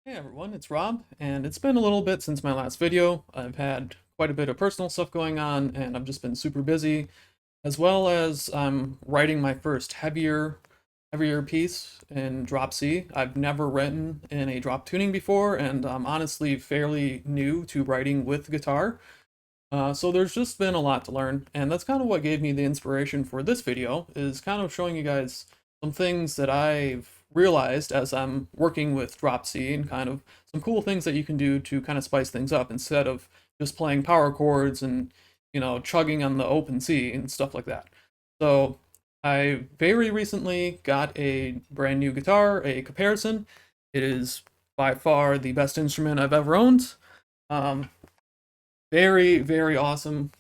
Hey everyone, it's Rob, and it's been a little bit since my last video. I've had quite a bit of personal stuff going on, and I've just been super busy, as well as I'm writing my first heavier piece in drop C. I've never written in a drop tuning before, and I'm honestly fairly new to writing with guitar. So there's just been a lot to learn, and that's kind of what gave me the inspiration for this video, is kind of showing you guys some things that I've realized as I'm working with drop C and kind of some cool things that you can do to kind of spice things up instead of just playing power chords and, chugging on the open C and stuff like that. So I very recently got a brand new guitar, a comparison. It is by far the best instrument I've ever owned. Um, Very, very awesome.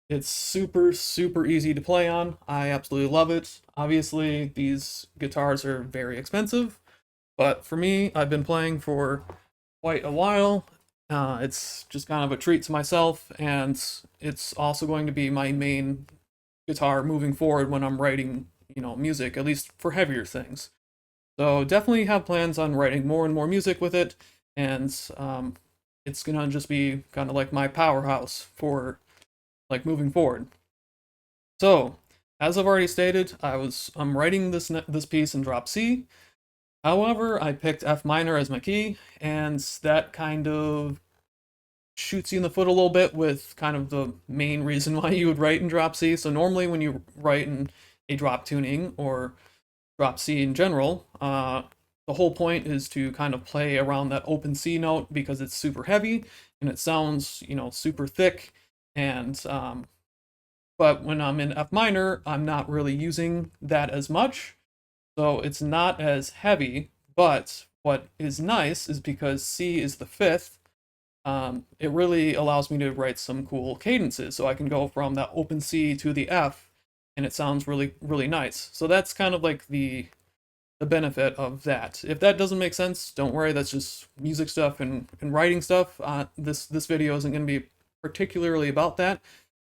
It's super, super easy to play on. I absolutely love it. Obviously, these guitars are very expensive, but for me, I've been playing for quite a while. It's just kind of a treat to myself, and it's also going to be my main guitar moving forward when I'm writing, music, at least for heavier things. So definitely have plans on writing more and more music with it, and it's gonna just be kind of like my powerhouse for like moving forward. So, as I've already stated, I'm writing this piece in drop C. However, I picked F minor as my key, and that kind of shoots you in the foot a little bit with kind of the main reason why you would write in drop C. So normally when you write in a drop tuning or drop C in general, the whole point is to kind of play around that open C note because it's super heavy and it sounds, super thick. And but when I'm in F minor, I'm not really using that as much, so it's not as heavy. But what is nice is because C is the fifth, it really allows me to write some cool cadences. So I can go from that open C to the F, and it sounds really, really nice. So that's kind of like the benefit of that. If that doesn't make sense, don't worry. That's just music stuff and writing stuff. This video isn't going to be particularly about that.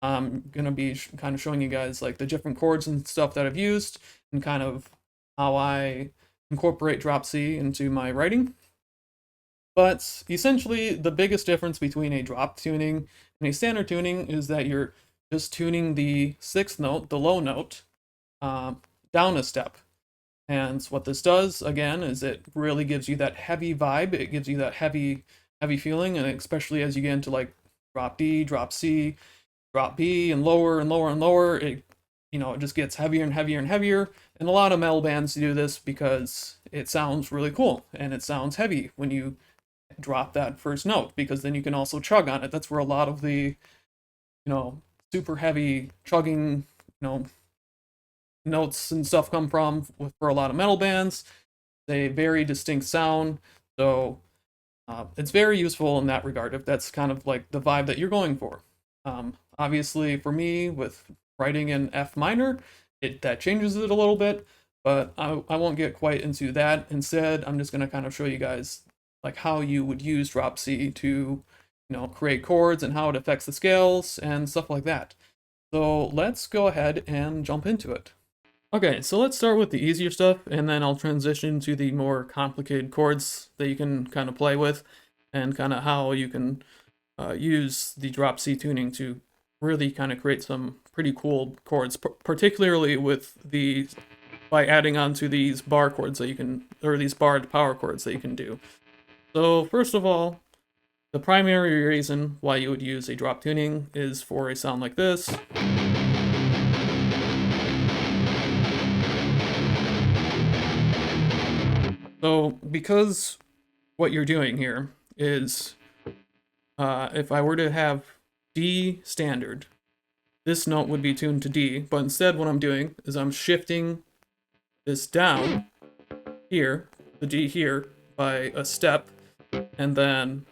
I'm going to be kind of showing you guys like the different chords and stuff that I've used and kind of how I incorporate drop C into my writing. But essentially, the biggest difference between a drop tuning and a standard tuning is that you're just tuning the sixth note, the low note, down a step. And what this does, again, is it really gives you that heavy vibe. It gives you that heavy feeling, and especially as you get into like drop D, drop C, drop B, and lower and lower and lower, it just gets heavier and heavier and heavier. And a lot of metal bands do this because it sounds really cool and it sounds heavy when you drop that first note, because then you can also chug on it. That's where a lot of the, super heavy chugging, notes and stuff come from for a lot of metal bands. They very distinct sound, so it's very useful in that regard if that's kind of like the vibe that you're going for. Obviously, for me, with writing in F minor, that changes it a little bit, but I won't get quite into that. Instead, I'm just going to kind of show you guys like how you would use drop C to, create chords and how it affects the scales and stuff like that. So let's go ahead and jump into it. Okay, so let's start with the easier stuff, and then I'll transition to the more complicated chords that you can kind of play with, and kind of how you can use the drop C tuning to really kind of create some pretty cool chords, particularly with by adding on to these bar chords that you can, or these barred power chords that you can do. So first of all, the primary reason why you would use a drop tuning is for a sound like this. So, because what you're doing here is, if I were to have D standard, this note would be tuned to D, but instead what I'm doing is I'm shifting this down here, the D here, by a step, and then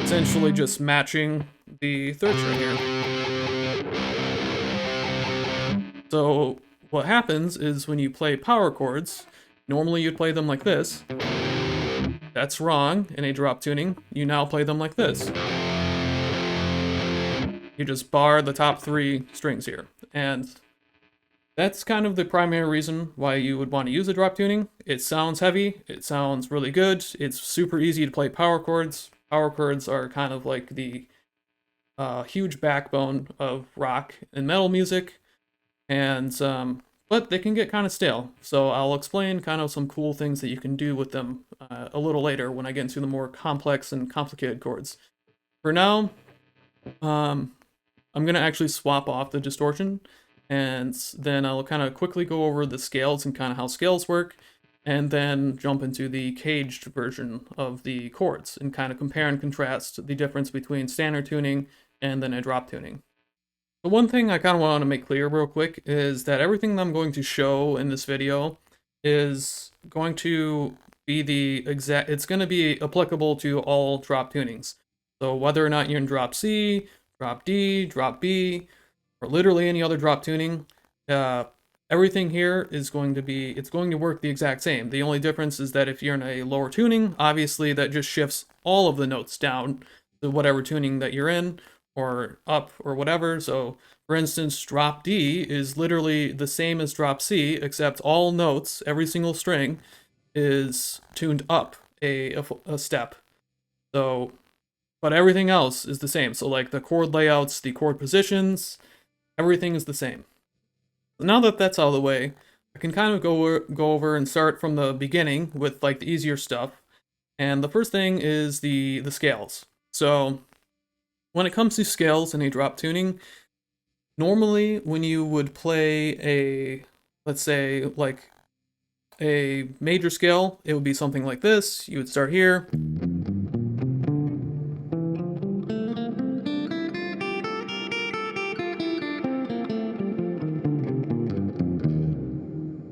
essentially just matching the third string here. So, what happens is when you play power chords, normally you'd play them like this. That's wrong in a drop tuning. You now play them like this. You just bar the top three strings here. And That's kind of the primary reason why you would want to use a drop tuning. It sounds heavy, it sounds really good, it's super easy to play power chords. Power chords are kind of like the huge backbone of rock and metal music, and but they can get kind of stale. So I'll explain kind of some cool things that you can do with them a little later when I get into the more complex and complicated chords. For now, um, I'm gonna actually swap off the distortion, and then I'll kind of quickly go over the scales and kind of how scales work, and then jump into the caged version of the chords and kind of compare and contrast the difference between standard tuning and then a drop tuning. The one thing I kind of want to make clear real quick is that everything that I'm going to show in this video is going to be it's going to be applicable to all drop tunings. So whether or not you're in drop C, drop D, drop B, or literally any other drop tuning, uh, everything here is going to it's going to work the exact same. The only difference is that if you're in a lower tuning, obviously that just shifts all of the notes down to whatever tuning that you're in, or up, or whatever. So for instance, drop D is literally the same as drop C, except all notes, every single string, is tuned up a step. So, but everything else is the same. So like the chord layouts, the chord positions, everything is the same. Now that that's out of the way, I can kind of go over and start from the beginning with like the easier stuff. And the first thing is the scales. So when it comes to scales in a drop tuning, normally when you would play a, let's say like a major scale, it would be something like this. You would start here.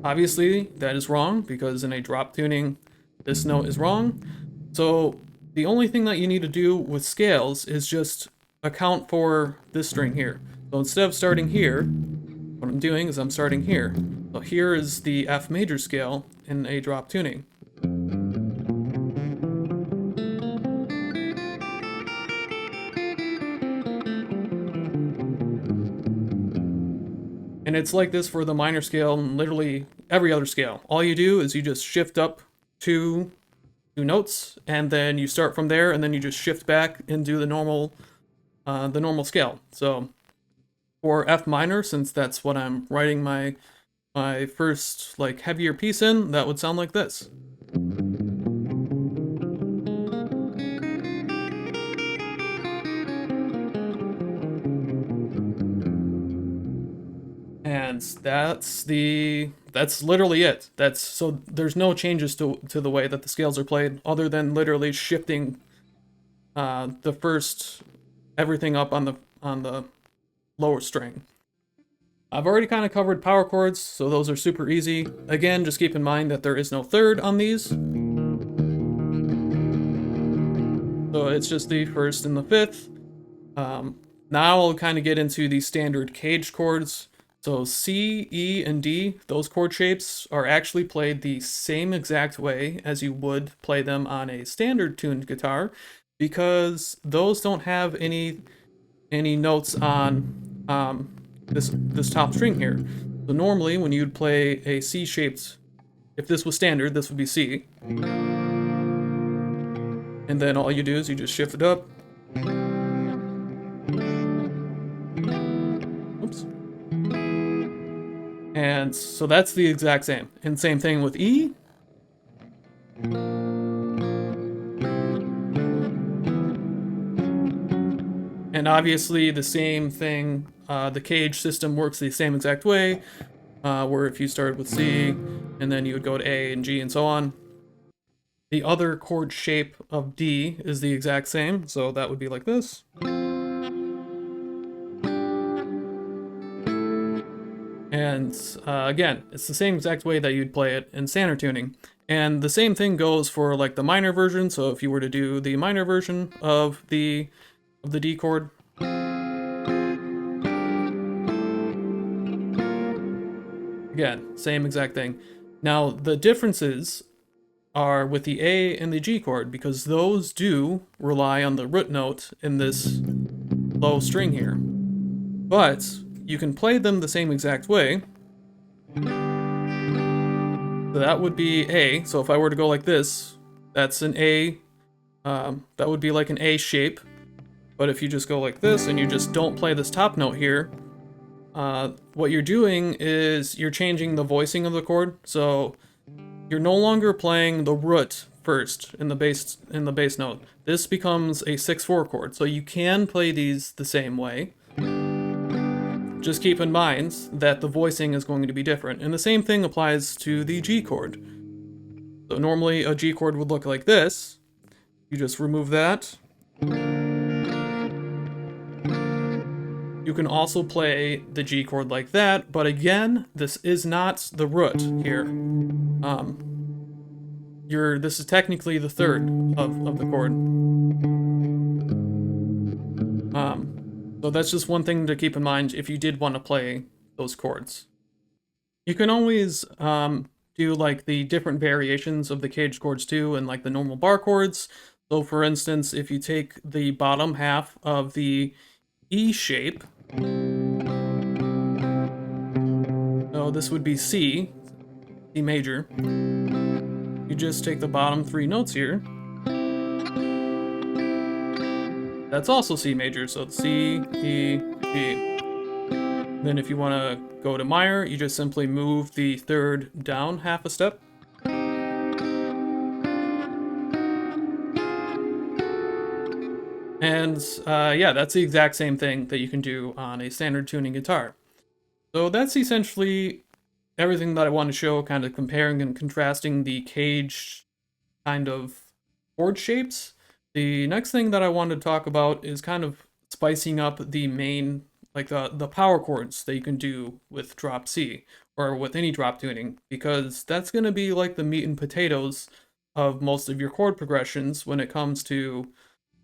Obviously, that is wrong because in a drop tuning, this note is wrong. So the only thing that you need to do with scales is just account for this string here. So instead of starting here, what I'm doing is I'm starting here. So here is the F major scale in a drop tuning. And it's like this for the minor scale and literally every other scale. All you do is you just shift up two notes, and then you start from there, and then you just shift back and do the normal scale. So for F minor, since that's what I'm writing my first like heavier piece in, that would sound like this. And that's literally it. So there's no changes to the way that the scales are played, other than literally shifting the first everything up on the lower string. I've already kind of covered power chords, so those are super easy. Again, just keep in mind that there is no third on these. So it's just the first and the fifth. Now I'll kind of get into the standard caged chords. So C, E, and D, those chord shapes are actually played the same exact way as you would play them on a standard tuned guitar, because those don't have any notes on this top string here. So normally when you'd play a C-shaped, if this was standard, this would be C. And then all you do is you just shift it up. Oops. And so that's the exact same. And same thing with E. And obviously the same thing, the cage system works the same exact way, where if you started with C, and then you would go to A and G and so on. The other chord shape of D is the exact same, so that would be like this. And again, it's the same exact way that you'd play it in standard tuning. And the same thing goes for like the minor version, so if you were to do the minor version of the D chord, again, same exact thing. Now, the differences are with the A and the G chord, because those do rely on the root note in this low string here. But you can play them the same exact way, So that would be A. So if I were to go like this, that's an A. That would be like an A shape. But if you just go like this and you just don't play this top note here, what you're doing is you're changing the voicing of the chord. So you're no longer playing the root first in the bass note. This becomes a 6/4 chord. So you can play these the same way. Just keep in mind that the voicing is going to be different. And the same thing applies to the G chord. So normally a G chord would look like this. You just remove that. You can also play the G chord like that, but again, this is not the root here. This is technically the third of the chord. So that's just one thing to keep in mind if you did want to play those chords. You can always do like the different variations of the caged chords too, and like the normal bar chords. So for instance, if you take the bottom half of the E shape, so this would be C major. You just take the bottom 3 notes here. That's also C major, so it's C, E, G. Then if you want to go to minor, you just simply move the third down half a step. And yeah, that's the exact same thing that you can do on a standard tuning guitar. So that's essentially everything that I want to show, kind of comparing and contrasting the caged kind of chord shapes. The next thing that I wanted to talk about is kind of spicing up the main, like the power chords that you can do with drop C or with any drop tuning, because that's going to be like the meat and potatoes of most of your chord progressions when it comes to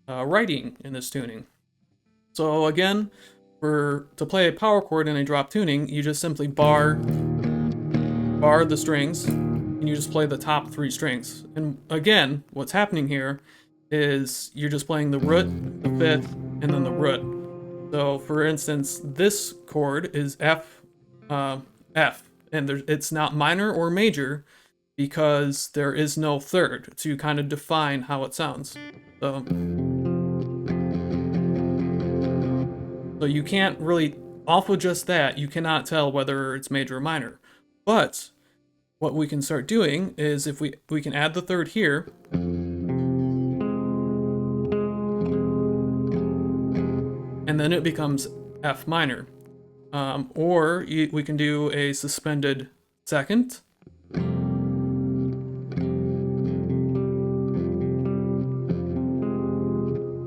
writing in this tuning. So again, to play a power chord in a drop tuning, you just simply bar the strings, and you just play the top 3 strings. And again, what's happening here is you're just playing the root, the 5th, and then the root. So for instance, this chord is F, and it's not minor or major because there is no third to kind of define how it sounds. So you can't really, off of just that, you cannot tell whether it's major or minor. But what we can start doing is if we can add the third here, and then it becomes F minor. Or we can do a suspended second.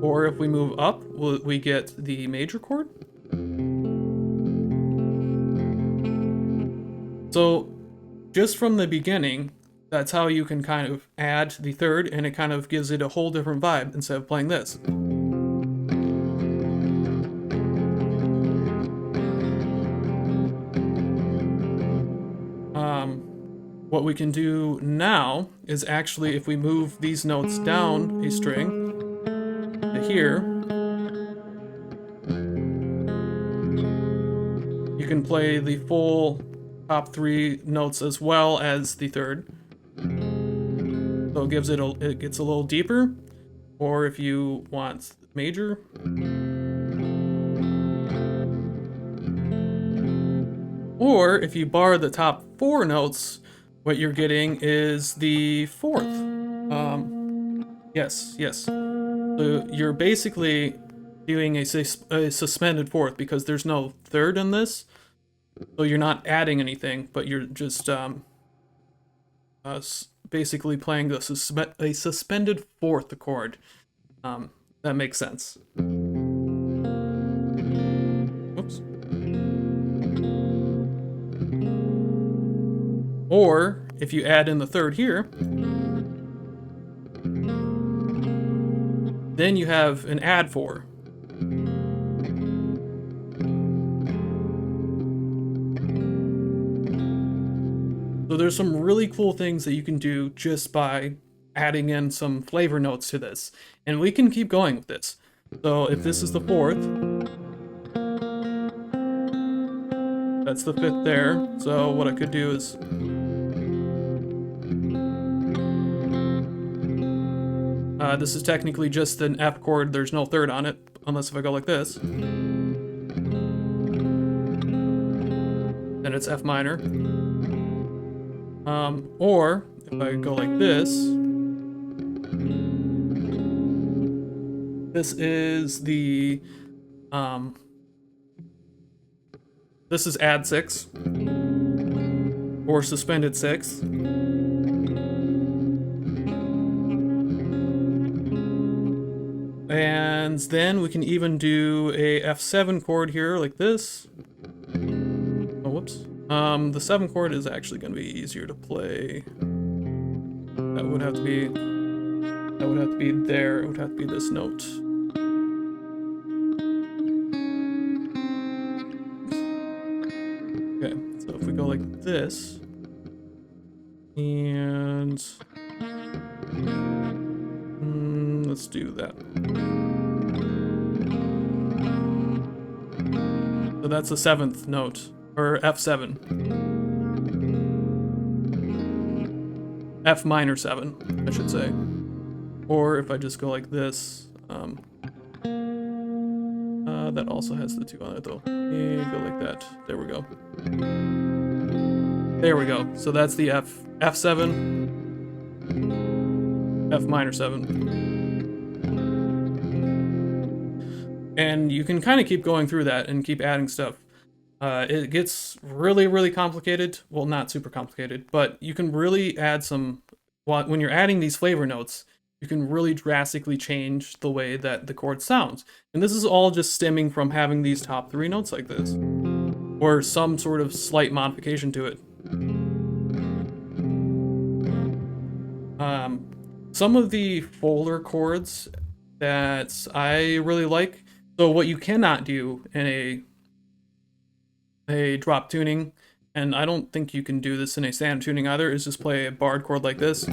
Or if we move up, we get the major chord. So just from the beginning, that's how you can kind of add the third, and it kind of gives it a whole different vibe instead of playing this. What we can do now is actually, if we move these notes down a string to here, you can play the full top 3 notes as well as the third. So it gets a little deeper. Or if you want major, or if you bar the top 4 notes, what you're getting is the 4th. Yes. So you're basically doing a suspended 4th because there's no third in this. So you're not adding anything, but you're just basically playing a suspended 4th chord. That makes sense. Oops. Or if you add in the third here, then you have an add 4. So there's some really cool things that you can do just by adding in some flavor notes to this. And we can keep going with this. So if this is the 4th, That's the 5th there. So what I could do is this is technically just an F chord. There's no 3rd on it, unless if I go like this. Then it's F minor. Or if I go like this, this is the this is add 6 or suspended 6th. And then we can even do a F7 chord here like this. Oh, whoops. The 7 chord is actually going to be easier to play. That would have to be there. It would have to be this note. Okay, so if we go like this, and let's do that. So that's the 7th note, or F7. F minor 7, I should say. Or if I just go like this, that also has the 2 on it though. And go like that. There we go. There we go. So that's the F7, F minor 7. And you can kind of keep going through that and keep adding stuff. It gets really, really complicated. Well, not super complicated, but you can really add some, when you're adding these flavor notes, you can really drastically change the way that the chord sounds. And this is all just stemming from having these top 3 notes like this, or some sort of slight modification to it. Some of the fuller chords that I really like, so what you cannot do in a drop tuning, and I don't think you can do this in a standard tuning either, is just play a barred chord like this.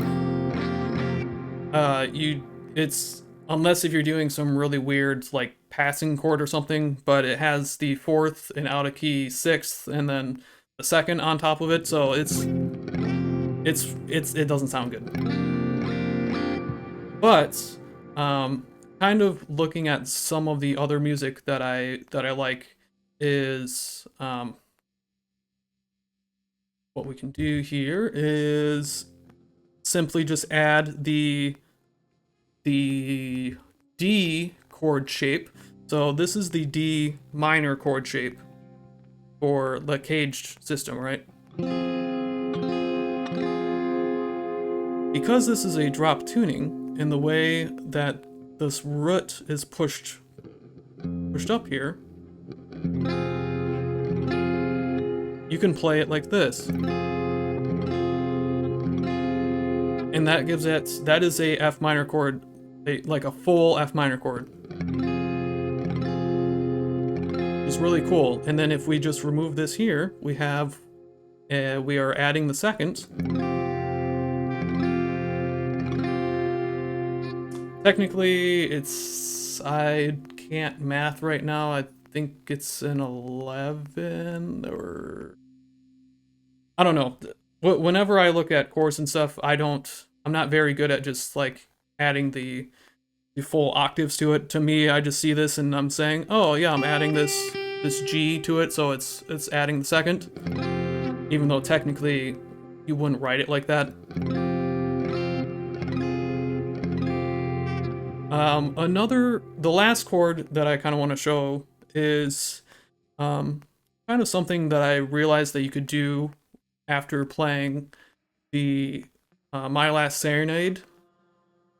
It's unless if you're doing some really weird like passing chord or something, but it has the 4th and out of key 6th and then the 2nd on top of it, so it doesn't sound good. But kind of looking at some of the other music that I like is what we can do here is simply just add the D chord shape. So this is the D minor chord shape for the caged system, right? Because this is a drop tuning, in the way that this root is pushed up here, you can play it like this. And that gives it, that is a F minor chord, like a full F minor chord. It's really cool. And then if we just remove this here, we have, we are adding the 2nd. Technically, I can't math right now. I think it's an 11 or I don't know. Whenever I look at chords and stuff, I'm not very good at just like adding the full octaves to it. To me, I just see this and I'm saying, oh yeah, I'm adding this G to it, so it's adding the 2nd, even though technically you wouldn't write it like that. The last chord that I kind of want to show is kind of something that I realized that you could do after playing the My Last Serenade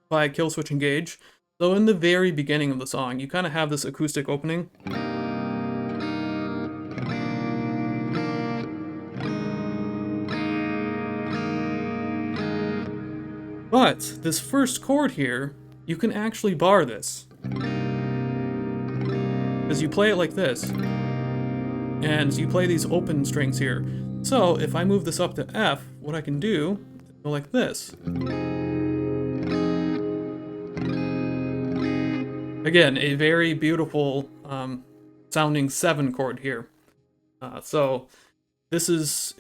by Killswitch Engage. So in the very beginning of the song, you kind of have this acoustic opening. But this first chord here, you can actually bar this. Because you play it like this. And you play these open strings here. So if I move this up to F, what I can do is go like this. Again, a very beautiful sounding 7 chord here. So this is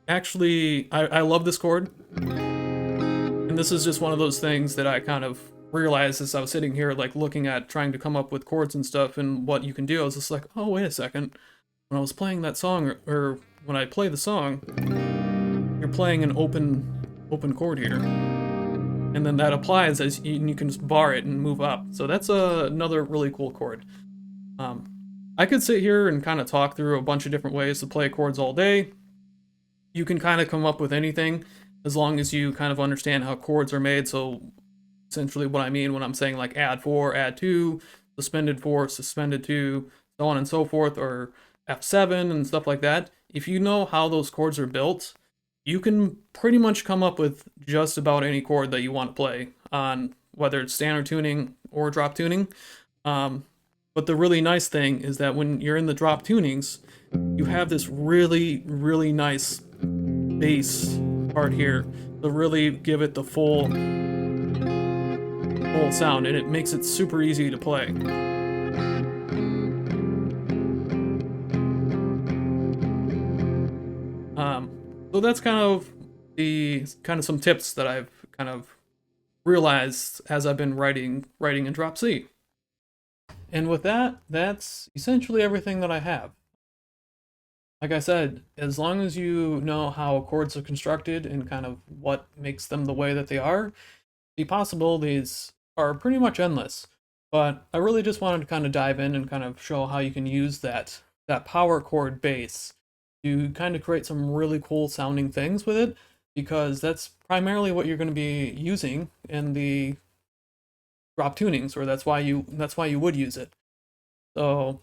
actually, I love this chord. And this is just one of those things that I kind of realized as I was sitting here, like looking at trying to come up with chords and stuff and what you can do. I was just like, oh, wait a second. When I was playing that song, or when I play the song, you're playing an open chord here. And then that applies as you can just bar it and move up. So that's another really cool chord. I could sit here and kind of talk through a bunch of different ways to play chords all day. You can kind of come up with anything as long as you kind of understand how chords are made. So essentially what I mean when I'm saying like add 4, add 2, suspended 4, suspended 2, so on and so forth, or F7 and stuff like that. If you know how those chords are built, you can pretty much come up with just about any chord that you want to play on whether it's standard tuning or drop tuning. But the really nice thing is that when you're in the drop tunings, you have this really, really nice bass part here to really give it the full sound, and it makes it super easy to play. So that's kind of some tips that I've kind of realized as I've been writing in drop C. And with that, that's essentially everything that I have. Like I said, as long as you know how chords are constructed and kind of what makes them the way that they are, the possibilities are pretty much endless. But I really just wanted to kind of dive in and kind of show how you can use that power chord bass to kind of create some really cool sounding things with it, because that's primarily what you're going to be using in the drop tunings, or that's why you would use it. So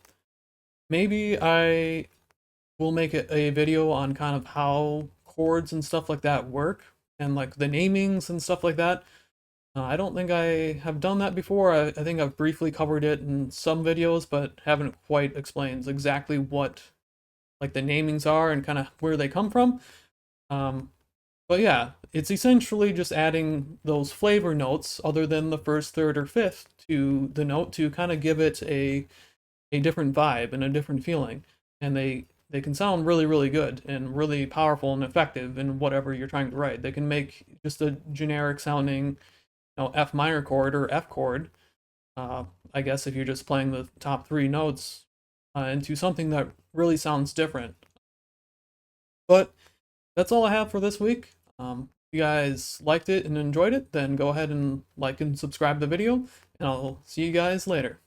maybe I will make a video on kind of how chords and stuff like that work, and like the namings and stuff like that. I don't think I have done that before. I think I've briefly covered it in some videos, but haven't quite explained exactly what like the namings are and kind of where they come from. But yeah, it's essentially just adding those flavor notes other than the first, third, or fifth to the note to kind of give it a different vibe and a different feeling. And they can sound really, really good and really powerful and effective in whatever you're trying to write. They can make just a generic sounding, F minor chord or F chord, I guess if you're just playing the top 3 notes, into something that really sounds different. But that's all I have for this week. If you guys liked it and enjoyed it, then go ahead and like and subscribe the video, and I'll see you guys later.